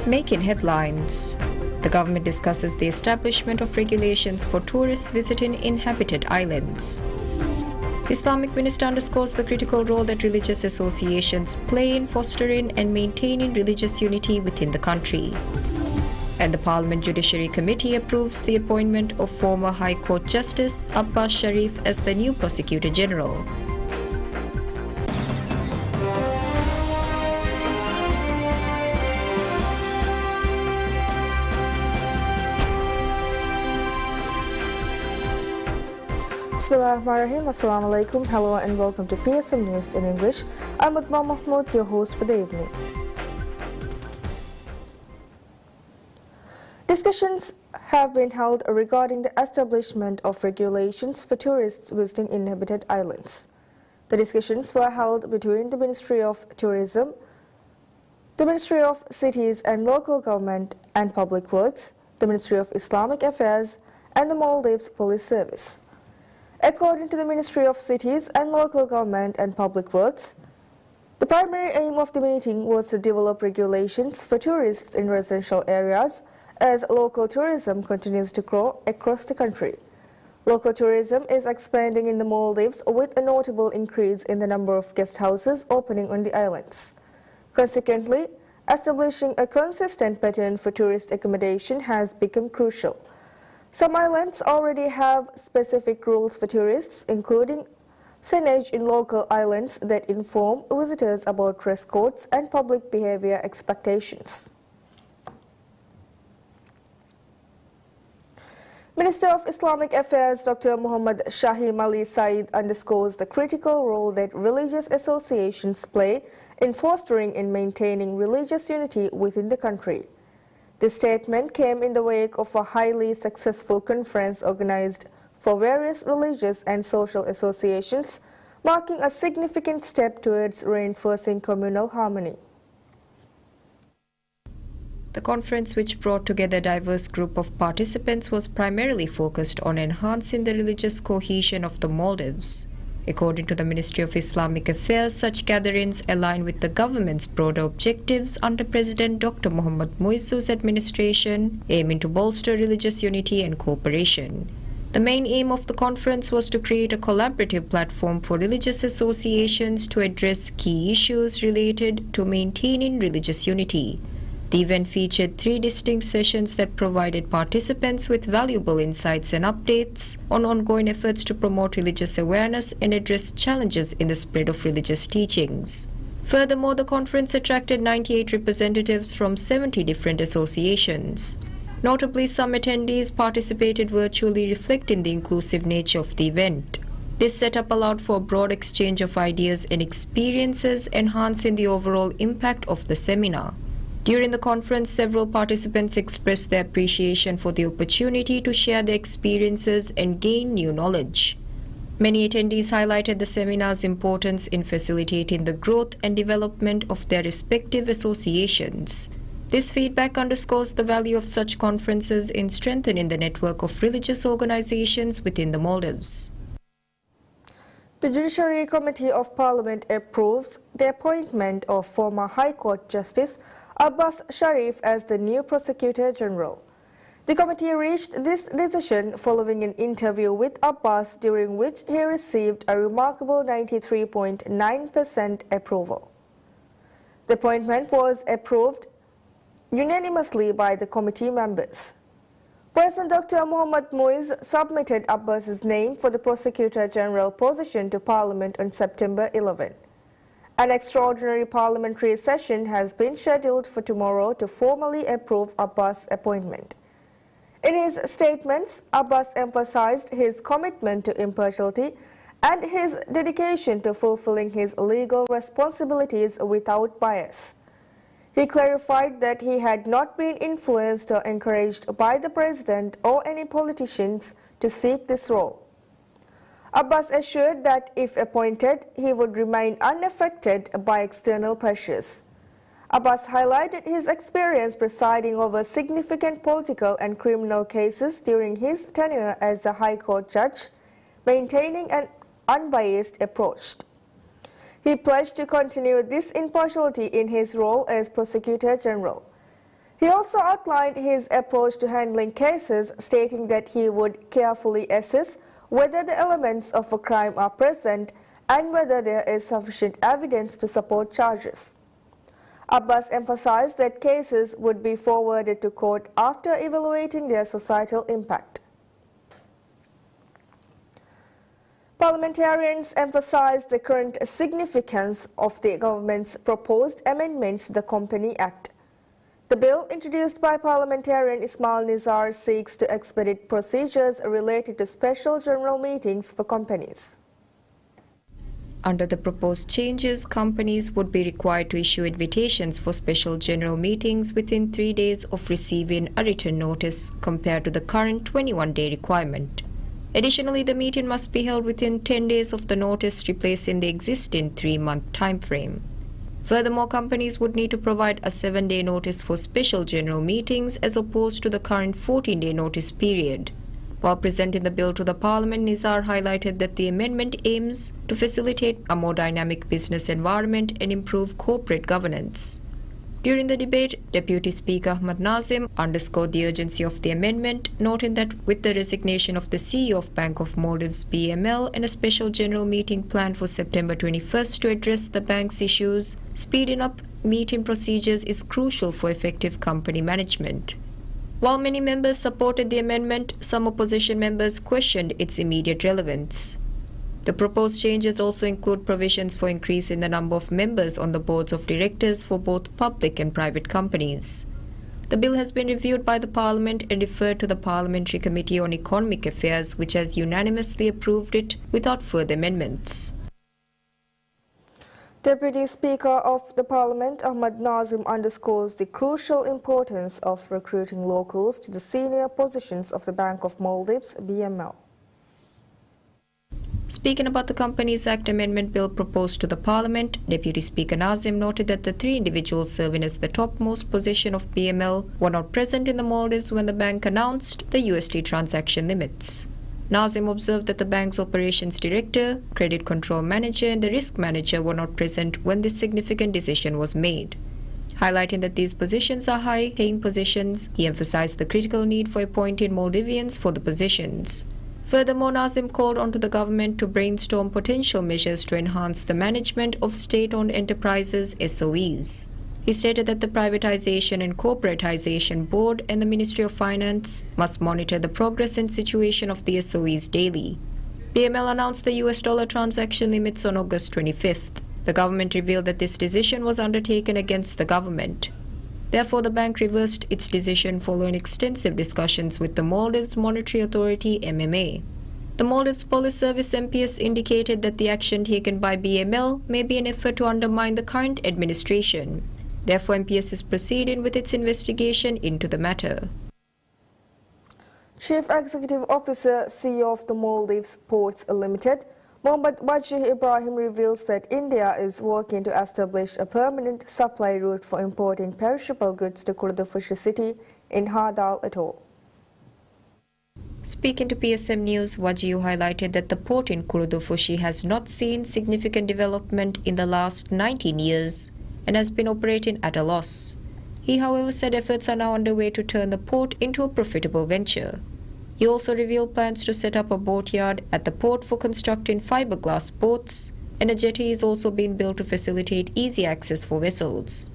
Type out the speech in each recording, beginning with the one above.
Making headlines. The government discusses the establishment of regulations for tourists visiting inhabited islands. The Islamic minister underscores the critical role that religious associations play in fostering and maintaining religious unity within the country. And the Parliament Judiciary Committee approves the appointment of former High Court Justice Abbas Sharif as the new Prosecutor General. Bismillahirrahmanirrahim. Assalamu alaikum. Hello and welcome to PSMNEWS in English. I'm Utma Mahmoud, your host for the evening. Discussions have been held regarding the establishment of regulations for tourists visiting inhabited islands. The discussions were held between the Ministry of Tourism, the Ministry of Cities and Local Government and Public Works, the Ministry of Islamic Affairs, and the Maldives Police Service. According to the Ministry of Cities and Local Government and Public Works, the primary aim of the meeting was to develop regulations for tourists in residential areas as local tourism continues to grow across the country. Local tourism is expanding in the Maldives with a notable increase in the number of guest houses opening on the islands. Consequently, establishing a consistent pattern for tourist accommodation has become crucial. Some islands already have specific rules for tourists, including signage in local islands that inform visitors about dress codes and public behavior expectations. Minister of Islamic Affairs Dr. Muhammad Shahim Ali Saeed underscores the critical role that religious associations play in fostering and maintaining religious unity within the country. This statement came in the wake of a highly successful conference organized for various religious and social associations, marking a significant step towards reinforcing communal harmony. The conference, which brought together a diverse group of participants, was primarily focused on enhancing the religious cohesion of the Maldives. According to the Ministry of Islamic Affairs, such gatherings align with the government's broader objectives under President Dr. Mohammad Muizzu's administration, aiming to bolster religious unity and cooperation. The main aim of the conference was to create a collaborative platform for religious associations to address key issues related to maintaining religious unity. The event featured 3 distinct sessions that provided participants with valuable insights and updates on ongoing efforts to promote religious awareness and address challenges in the spread of religious teachings. Furthermore, the conference attracted 98 representatives from 70 different associations. Notably, some attendees participated virtually, reflecting the inclusive nature of the event. This setup allowed for a broad exchange of ideas and experiences, enhancing the overall impact of the seminar. During the conference, several participants expressed their appreciation for the opportunity to share their experiences and gain new knowledge. Many attendees highlighted the seminar's importance in facilitating the growth and development of their respective associations. This feedback underscores the value of such conferences in strengthening the network of religious organizations within the Maldives. The Judiciary Committee of Parliament approves the appointment of former High Court Justice Abbas Sharif as the new Prosecutor General. The committee reached this decision following an interview with Abbas, during which he received a remarkable 93.9% approval. The appointment was approved unanimously by the committee members. President Dr. Mohammad Muizz submitted Abbas's name for the Prosecutor General position to Parliament on September 11. An extraordinary parliamentary session has been scheduled for tomorrow to formally approve Abbas' appointment. In his statements, Abbas emphasized his commitment to impartiality and his dedication to fulfilling his legal responsibilities without bias. He clarified that he had not been influenced or encouraged by the president or any politicians to seek this role. Abbas assured that if appointed, he would remain unaffected by external pressures. Abbas highlighted his experience presiding over significant political and criminal cases during his tenure as a High Court judge, maintaining an unbiased approach. He pledged to continue this impartiality in his role as Prosecutor General. He also outlined his approach to handling cases, stating that he would carefully assess whether the elements of a crime are present and whether there is sufficient evidence to support charges. Abbas emphasized that cases would be forwarded to court after evaluating their societal impact. Parliamentarians emphasized the current significance of the government's proposed amendments to the Company Act. The bill, introduced by parliamentarian Ismail Nizar, seeks to expedite procedures related to special general meetings for companies. Under the proposed changes, companies would be required to issue invitations for special general meetings within 3 days of receiving a written notice, compared to the current 21-day requirement. Additionally, the meeting must be held within 10 days of the notice, replacing the existing 3-month time frame. Furthermore, companies would need to provide a 7-day notice for special general meetings as opposed to the current 14-day notice period. While presenting the bill to the Parliament, Nizar highlighted that the amendment aims to facilitate a more dynamic business environment and improve corporate governance. During the debate, Deputy Speaker Ahmad Nazim underscored the urgency of the amendment, noting that with the resignation of the CEO of Bank of Maldives BML and a special general meeting planned for September 21st to address the bank's issues, speeding up meeting procedures is crucial for effective company management. While many members supported the amendment, some opposition members questioned its immediate relevance. The proposed changes also include provisions for increasing the number of members on the boards of directors for both public and private companies. The bill has been reviewed by the Parliament and referred to the Parliamentary Committee on Economic Affairs, which has unanimously approved it without further amendments. Deputy Speaker of the Parliament Ahmad Nazim underscores the crucial importance of recruiting locals to the senior positions of the Bank of Maldives BML. Speaking about the Companies Act amendment bill proposed to the Parliament, Deputy Speaker Nazim noted that the 3 individuals serving as the topmost position of BML were not present in the Maldives when the bank announced the USD transaction limits. Nazim observed that the bank's operations director, credit control manager and the risk manager were not present when this significant decision was made. Highlighting that these positions are high-paying positions, he emphasized the critical need for appointing Maldivians for the positions. Furthermore, Nazim called on the government to brainstorm potential measures to enhance the management of state-owned enterprises (SOEs). He stated that the Privatization and Corporatization Board and the Ministry of Finance must monitor the progress and situation of the SOEs daily. BML announced the US dollar transaction limits on August 25th. The government revealed that this decision was undertaken against the government. Therefore, the bank reversed its decision following extensive discussions with the Maldives Monetary Authority (MMA). The Maldives Police Service MPS indicated that the action taken by BML may be an effort to undermine the current administration. Therefore, MPS is proceeding with its investigation into the matter. Chief Executive Officer, CEO of the Maldives Ports Limited, Mohammad Wajih Ibrahim, reveals that India is working to establish a permanent supply route for importing perishable goods to Kurdufushi city in Hadal Atoll. Speaking to PSMNEWS, Wajih highlighted that the port in Kurdufushi has not seen significant development in the last 19 years and has been operating at a loss. He, however, said efforts are now underway to turn the port into a profitable venture. He also revealed plans to set up a boatyard at the port for constructing fiberglass boats, and a jetty is also being built to facilitate easy access for vessels.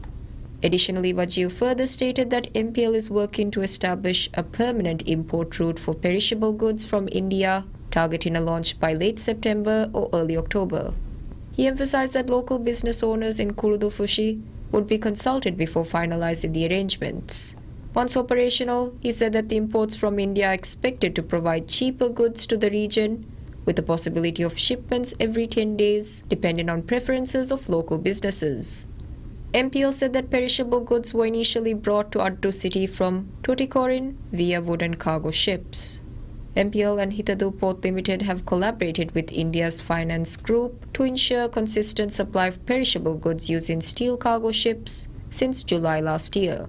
Additionally, Wajih further stated that MPL is working to establish a permanent import route for perishable goods from India, targeting a launch by late September or early October. He emphasized that local business owners in Kurdufushi would be consulted before finalizing the arrangements. Once operational, he said that the imports from India are expected to provide cheaper goods to the region, with the possibility of shipments every 10 days, depending on preferences of local businesses. MPL said that perishable goods were initially brought to Addu city from Tuticorin via wooden cargo ships. MPL and Hitadu Port Limited have collaborated with India's finance group to ensure consistent supply of perishable goods using steel cargo ships since July last year.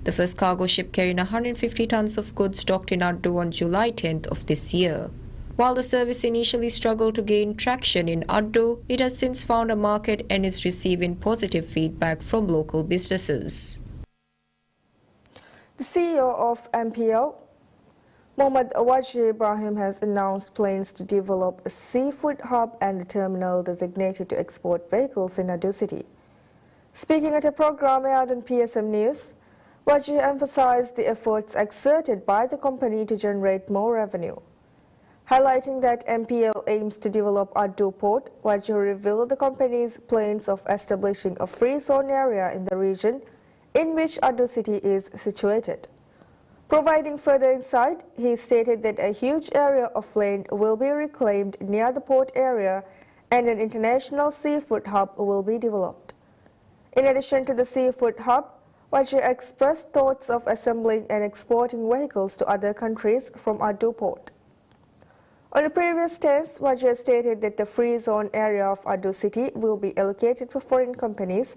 The first cargo ship carrying 150 tons of goods docked in Addu on July 10th of this year. While the service initially struggled to gain traction in Addu, it has since found a market and is receiving positive feedback from local businesses. The CEO of MPL, Mohammad Wajih Ibrahim, has announced plans to develop a seafood hub and a terminal designated to export vehicles in Ado City. Speaking at a program aired on PSMNEWS, Wajih emphasized the efforts exerted by the company to generate more revenue. Highlighting that MPL aims to develop Ado Port, Wajih revealed the company's plans of establishing a free zone area in the region in which Ado City is situated. Providing further insight, he stated that a huge area of land will be reclaimed near the port area and an international seafood hub will be developed. In addition to the seafood hub, Wajih expressed thoughts of assembling and exporting vehicles to other countries from Ado Port. On a previous test, Wajih stated that the free zone area of Ado City will be allocated for foreign companies,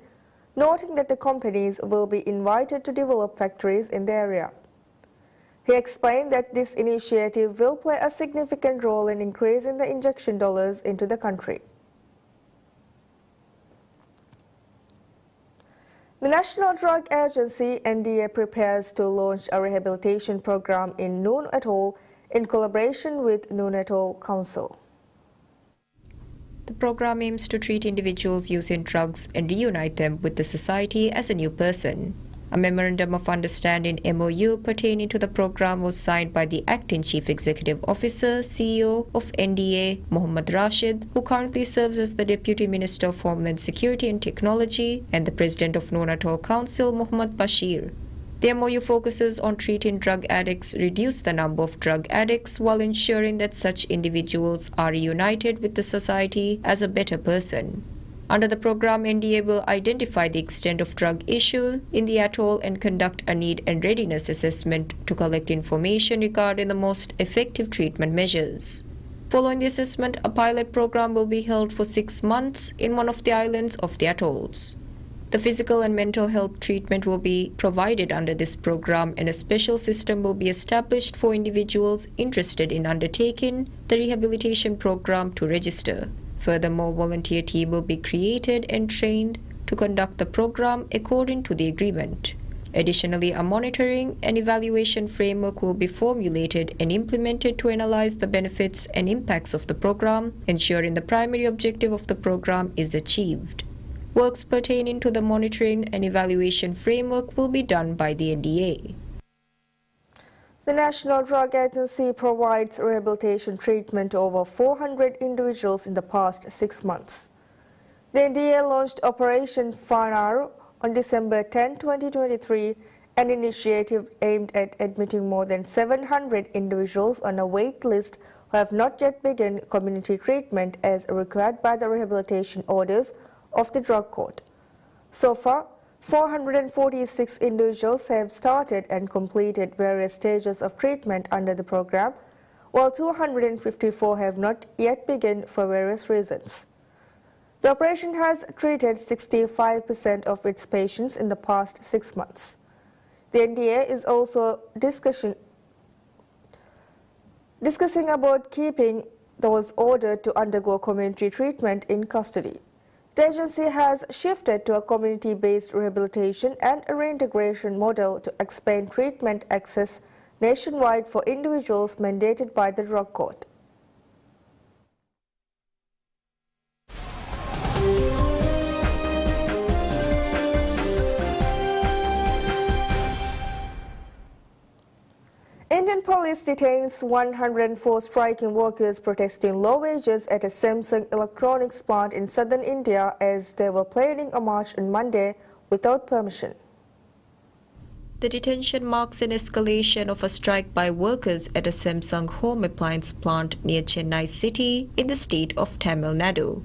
noting that the companies will be invited to develop factories in the area. He explained that this initiative will play a significant role in increasing the injection dollars into the country. The National Drug Agency (NDA) prepares to launch a rehabilitation program in Noon Atoll in collaboration with Noon Atoll Council. The program aims to treat individuals using drugs and reunite them with the society as a new person. A Memorandum of Understanding (MOU) pertaining to the program was signed by the Acting Chief Executive Officer (CEO) of NDA, Mohammad Rashid, who currently serves as the Deputy Minister of Homeland Security and Technology, and the President of Noon Atoll Council, Mohammad Bashir. The MOU focuses on treating drug addicts, reduce the number of drug addicts, while ensuring that such individuals are reunited with the society as a better person. Under the program, NDA will identify the extent of drug issue in the atoll and conduct a need and readiness assessment to collect information regarding the most effective treatment measures. Following the assessment, a pilot program will be held for 6 months in one of the islands of the atolls. The physical and mental health treatment will be provided under this program, and a special system will be established for individuals interested in undertaking the rehabilitation program to register. Furthermore, a volunteer team will be created and trained to conduct the program according to the agreement. Additionally, a monitoring and evaluation framework will be formulated and implemented to analyze the benefits and impacts of the program, ensuring the primary objective of the program is achieved. Works pertaining to the monitoring and evaluation framework will be done by the NDA. The National Drug Agency provides rehabilitation treatment to over 400 individuals in the past 6 months. The NDA launched Operation Fanar on December 10, 2023, an initiative aimed at admitting more than 700 individuals on a wait list who have not yet begun community treatment as required by the rehabilitation orders of the drug court. So far, 446 individuals have started and completed various stages of treatment under the program, while 254 have not yet begun for various reasons. The operation has treated 65% of its patients in the past 6 months. The NDA is also discussing about keeping those ordered to undergo community treatment in custody. The agency has shifted to a community-based rehabilitation and a reintegration model to expand treatment access nationwide for individuals mandated by the drug court. Indian police detains 104 striking workers protesting low wages at a Samsung electronics plant in southern India as they were planning a march on Monday without permission. The detention marks an escalation of a strike by workers at a Samsung home appliance plant near Chennai city in the state of Tamil Nadu.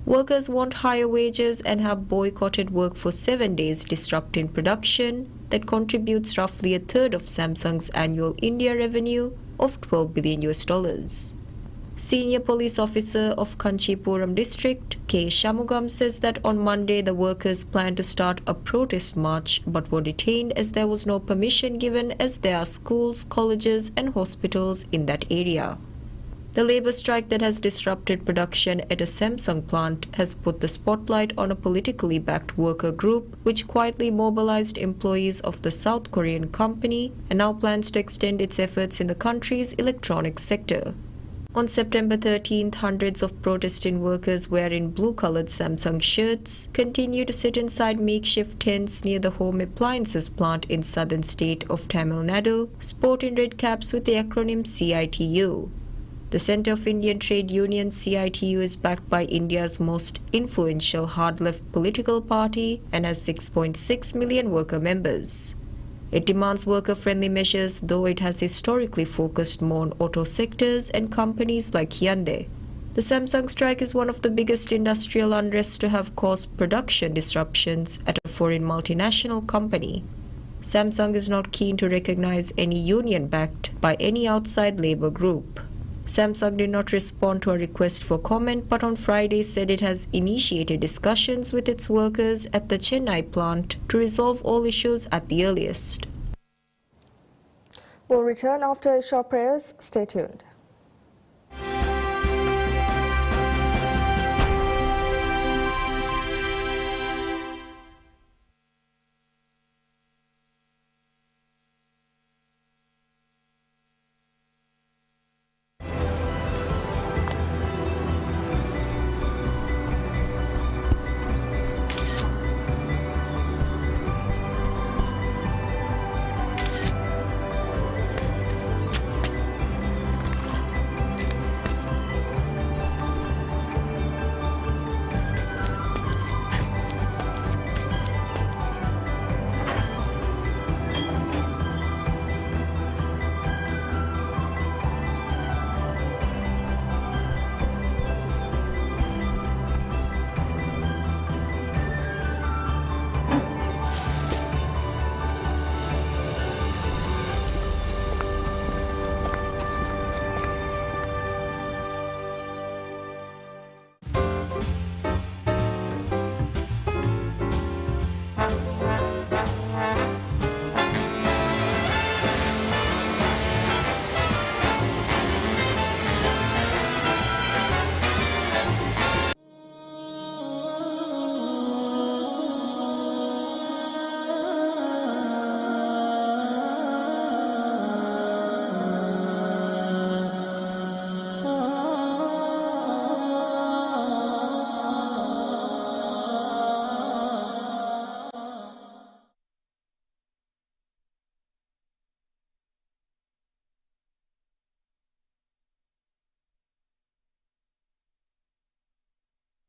Workers want higher wages and have boycotted work for 7 days, disrupting production that contributes roughly a third of Samsung's annual India revenue of $12 billion. Senior police officer of Kanchipuram district, K. Shamugam, says that on Monday the workers planned to start a protest march but were detained as there was no permission given, as there are schools, colleges and hospitals in that area. The labor strike that has disrupted production at a Samsung plant has put the spotlight on a politically backed worker group which quietly mobilized employees of the South Korean company and now plans to extend its efforts in the country's electronics sector. On September 13th, hundreds of protesting workers wearing blue-colored Samsung shirts continue to sit inside makeshift tents near the home appliances plant in southern state of Tamil Nadu, sporting red caps with the acronym CITU. The Centre of Indian Trade Union CITU is backed by India's most influential hard-left political party and has 6.6 million worker members. It demands worker-friendly measures, though it has historically focused more on auto sectors and companies like Hyundai. The Samsung strike is one of the biggest industrial unrests to have caused production disruptions at a foreign multinational company. Samsung is not keen to recognize any union backed by any outside labor group. Samsung did not respond to a request for comment, but on Friday said it has initiated discussions with its workers at the Chennai plant to resolve all issues at the earliest. We'll return after a short prayers. Stay tuned.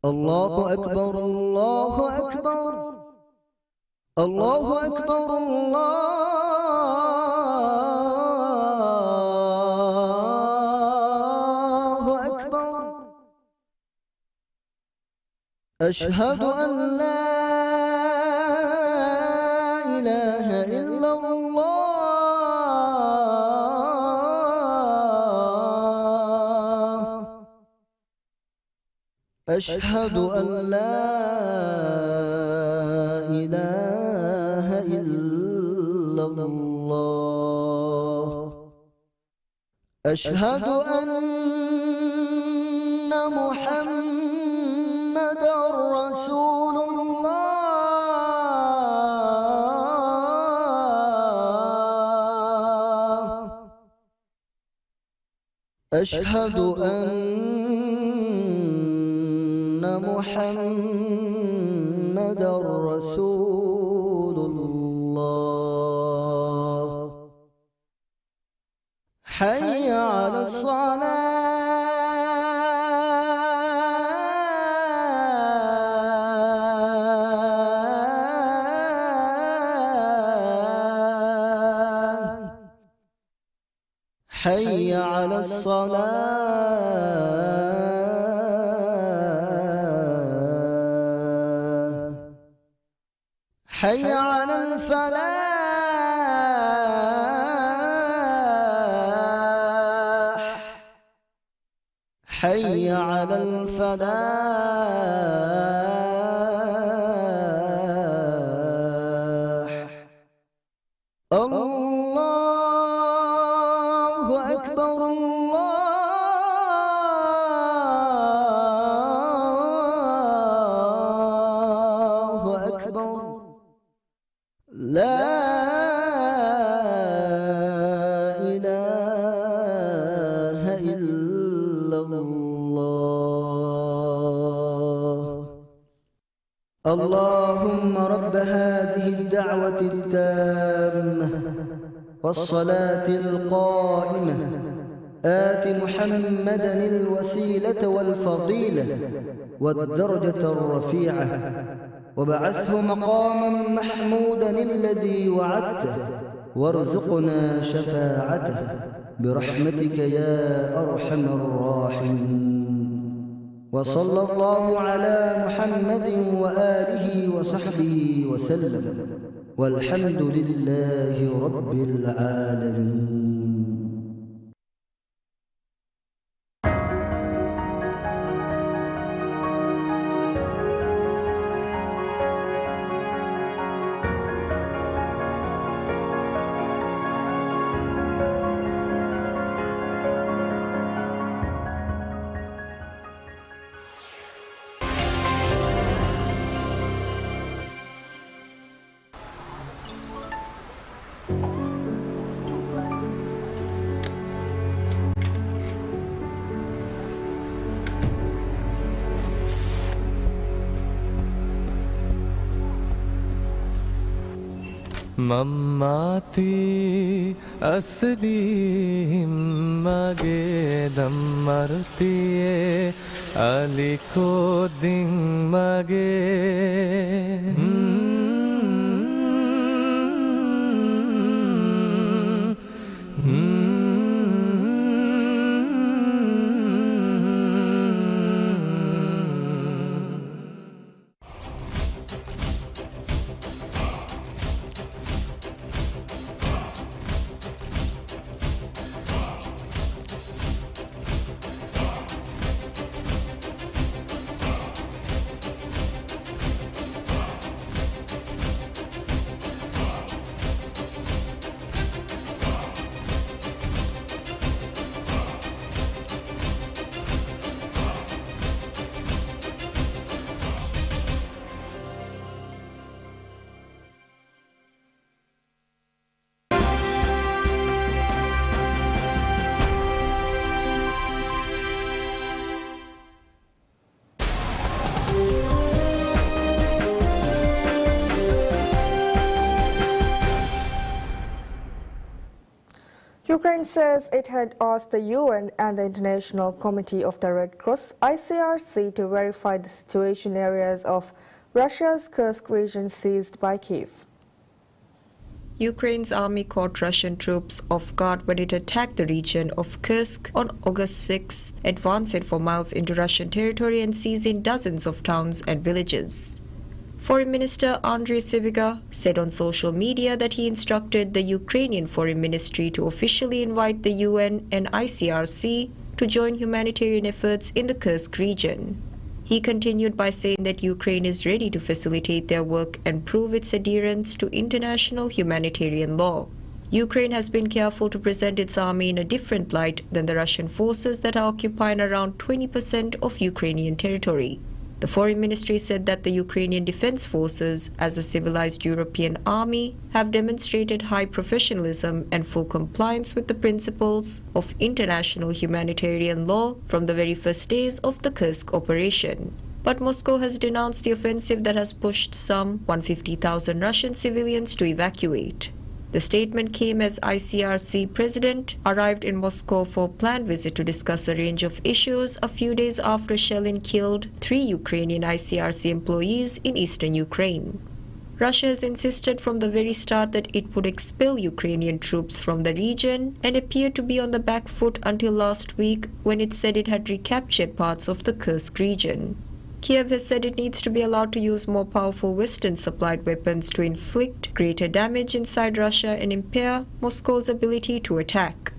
الله أكبر الله أكبر الله أكبر الله أكبر أشهد أن لا إله إلا الله أشهد أن لا إله إلا الله أشهد أن محمدًا رسول الله أشهد أن محمدًا رسول الله حي على الصلاة حي على الصلاة حي على الفلاح حي على الفلاح الله أكبر الله أكبر لا إله إلا الله اللهم رب هذه الدعوة التامة والصلاة القائمة آت محمدا الوسيلة والفضيلة والدرجة الرفيعة وبعثه مقاما محمودا الذي وعدته وارزقنا شفاعته برحمتك يا أرحم الراحمين وصلى الله على محمد وآله وصحبه وسلم والحمد لله رب العالمين. Mammati asli mage dammartiye aliko ding mage Ukraine says it had asked the UN and the International Committee of the Red Cross (ICRC) to verify the situation in areas of Russia's Kursk region seized by Kiev. Ukraine's army caught Russian troops off guard when it attacked the region of Kursk on August 6, advancing for miles into Russian territory and seizing dozens of towns and villages. Foreign Minister Andriy Sybiga said on social media that he instructed the Ukrainian Foreign Ministry to officially invite the UN and ICRC to join humanitarian efforts in the Kursk region. He continued by saying that Ukraine is ready to facilitate their work and prove its adherence to international humanitarian law. Ukraine has been careful to present its army in a different light than the Russian forces that are occupying around 20% of Ukrainian territory. The Foreign Ministry said that the Ukrainian Defense Forces, as a civilized European army, have demonstrated high professionalism and full compliance with the principles of international humanitarian law from the very first days of the Kursk operation. But Moscow has denounced the offensive that has pushed some 150,000 Russian civilians to evacuate. The statement came as ICRC President arrived in Moscow for a planned visit to discuss a range of issues a few days after shelling killed 3 Ukrainian ICRC employees in eastern Ukraine. Russia has insisted from the very start that it would expel Ukrainian troops from the region and appeared to be on the back foot until last week when it said it had recaptured parts of the Kursk region. Kiev has said it needs to be allowed to use more powerful Western-supplied weapons to inflict greater damage inside Russia and impair Moscow's ability to attack.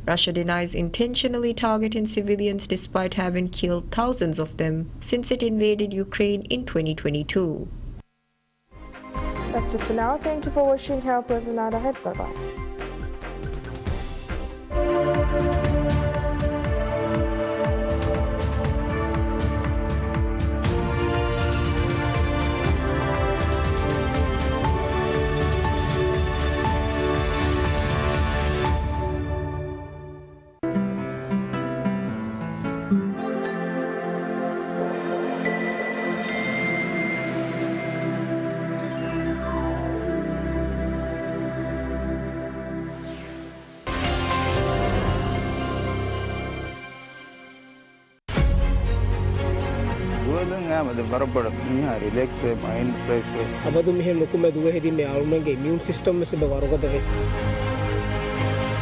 Russia denies intentionally targeting civilians despite having killed thousands of them since it invaded Ukraine in 2022. That's it for now. Thank you for watching. Have a pleasant night ahead. Bye-bye. නෑ මම බරපතල මියා relax වේ mind fresh වේ අපදු මෙහෙම ලොකුම දුව හෙදී මේ ආරුණගේ ඉමුන් system එක වරගත වේ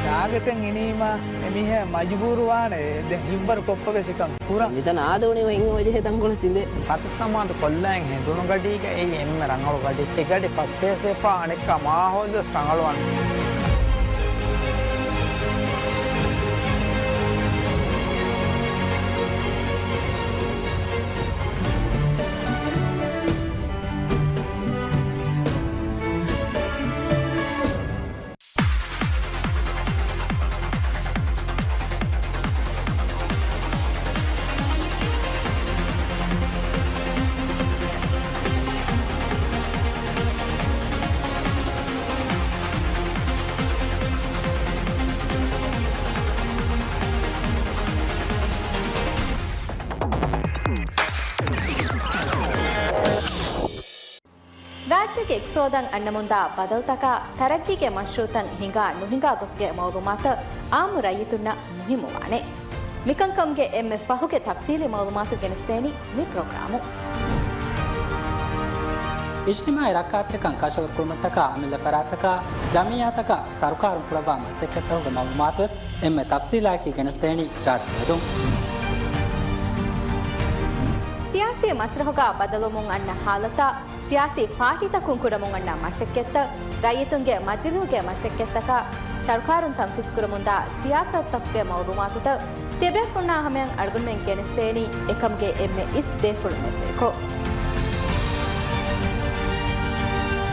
යාගටන් එනීම එමිහ මජබූරුවානේ දැන් හිබ්බර කොප්පක සිකම් පුරා මිතන ආදෝනේ වෙන් ඔය හෙතන් කොල සිඳේ පාකිස්තානට කොල්ලෙන් හෙදුණු ගඩියක ඒ එම්ම රංගල ගඩිය එකඩි පස්සේ සේපා අනෙක් මාහොද ස්ටංගලවන් ರಾಜ್ಯಕ್ಕೆ ಎಕ್ಸೋದಂಗ್ ಅಣ್ಣ ಮುಂದ ಬದಲ್ತಕ ತರಕ್ಕಿಗೆ ಮಶ್ರೂತಂಗ್ ಹಿಂಗ ನುಹಿಂಗ ಗೊತ್ತಿಗೆ ಮೌಲುಮಾತ ಆಮು ರೈತುನ್ನ ಮುಹಿಮುವಾನೆ ಮಿಕಂಕಂಗೆ ಎಮ್ಮೆ ಫಹುಗೆ ತಫ್ಸೀಲಿ ಮೌಲುಮಾತು ಗೆನಿಸ್ತೇನಿ ಮಿ ಪ್ರೋಗ್ರಾಮು इज्तिमाई रक्कात्रिकं काशव कुर्मट्टका अमिल फरातका जमियातका सरकार पुरवा मसेकतवग मालूमातस एम्मे तफसीला की गणस्तेनी राजमेदुम ಸಿಯಾಸಿ ಮಸರಹುಗ ಬದಲುಮುಂ ಅಣ್ಣ ಹಾಲತ ಸಿಯಾಸಿ ಪಾರ್ಟಿ ತಕುಂ ಕುಡಮುಂ ಅಣ್ಣ ಮಸೆಕ್ಕೆತ್ತ ರೈತುಂಗೆ ಮಜಿಲುಗೆ ಮಸೆಕ್ಕೆತ್ತಕ ಸರ್ಕಾರುನ್ ತಂಫಿಸ್ಕುರಮುಂದ ಸಿಯಾಸತ್ ತಕ್ಗೆ ಮೌಲೂಮಾತುತ ತೆಬೆಫುಣ್ಣ ಹಮೆಂ ಅಡ್ಗುನ್ಮೆಂ ಗೆನಿಸ್ತೇನಿ ಎಕಮ್ಗೆ ಎಮ್ಮೆ ಇಸ್ ಬೇಫುಳು ಮೆದ್ಬೇಕು